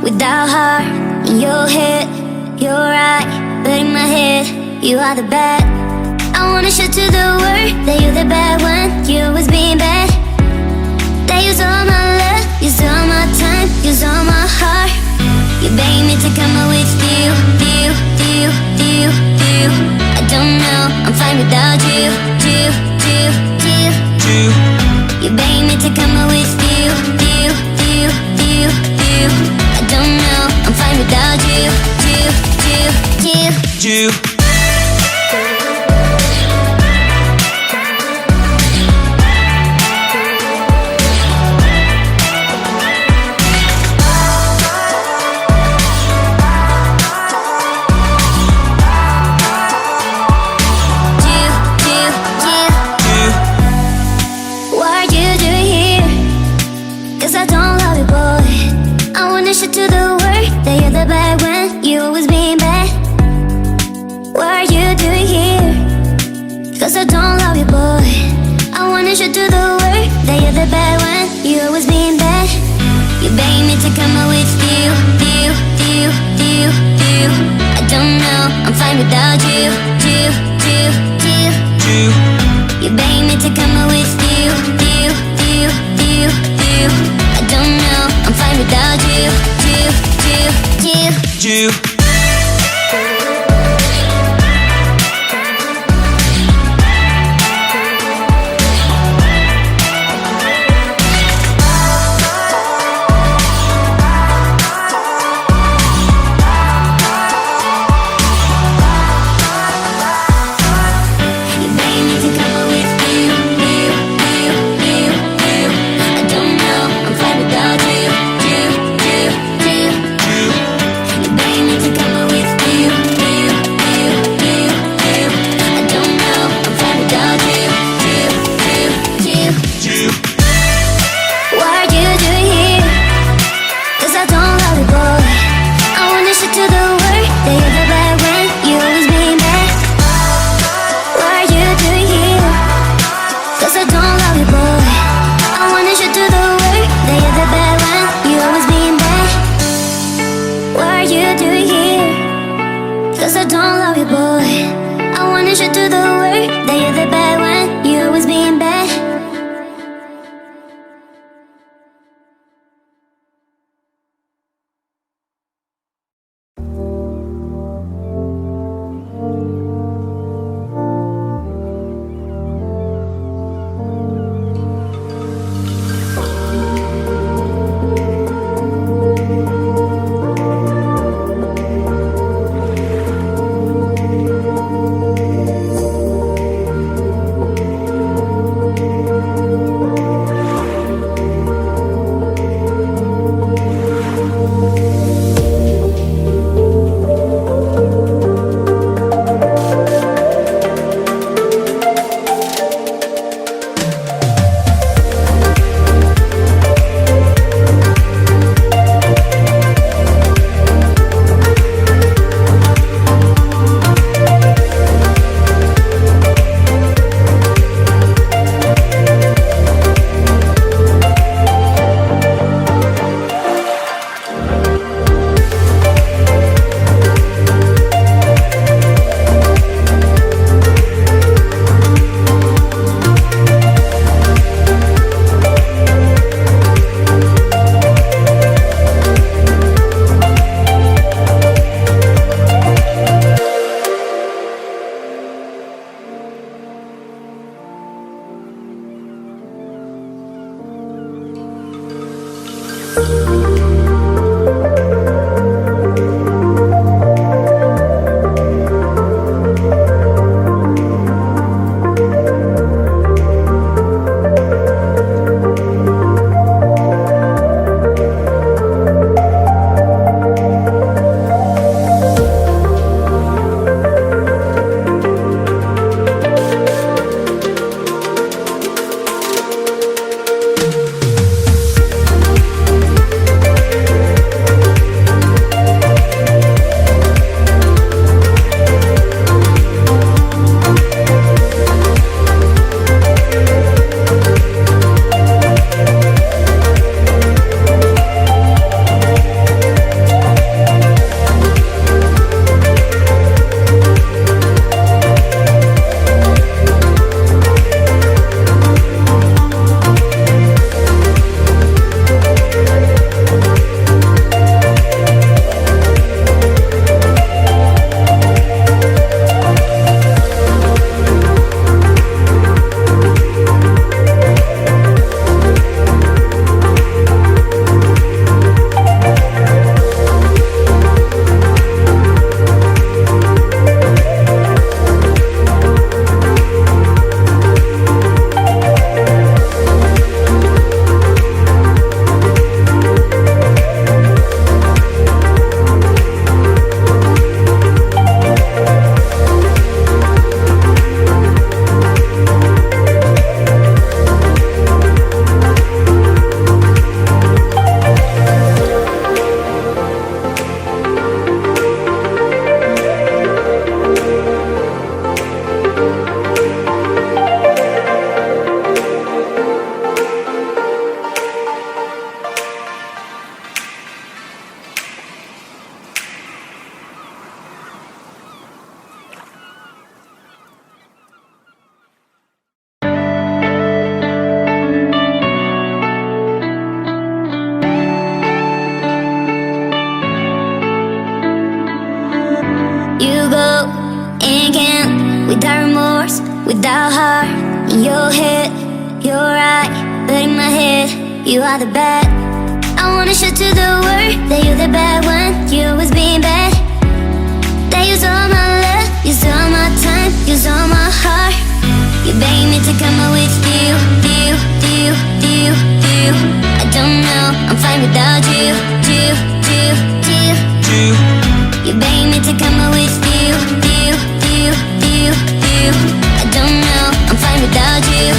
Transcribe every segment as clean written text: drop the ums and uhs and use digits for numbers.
Without heart in your head, you're right, but in my head, you are the bad. I wanna shout to the world that you're the bad one. You was being bad. That use all my love, use all my time, use all my heart. You begged me to come out with you. I don't know, I'm fine without you. You begged me to come out with you. I don't know, I'm fine without you. What are you doing here? 'Cause I don't love you, boy. I wanna shout to the world that you're the bad when you always being bad. What are you doing here? 'Cause I don't love you, boy. I wanna shout to the world that you're the bad when you always being bad. You begged me to come out with you. I don't know, I'm fine without you. You begged me to come out with you. I don't know, I'm fine without you. without remorse, without heart. In your head, you're right, but in my head, you are the bad. I wanna show to the world that you're the bad one. You always being bad. That use all my love, use all my time, use all my heart. You beg me to come out with you. I don't know, I'm fine without you. You beg me to come out with you. I don't know, I'm fine without you.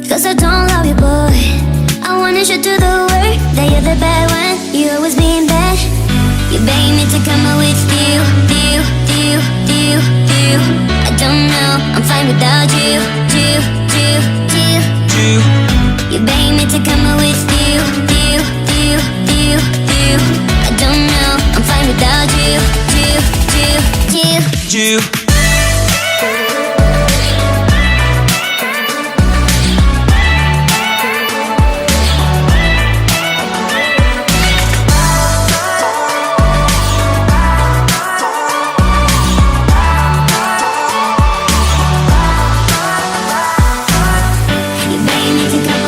Cause I don't love you, boy. I wanna show to the world that you're the bad one. You always being bad. You beg me to come out with you. I don't know, I'm fine without you. You beg me to come out with you. I don't know, I'm fine without you. You beg me to come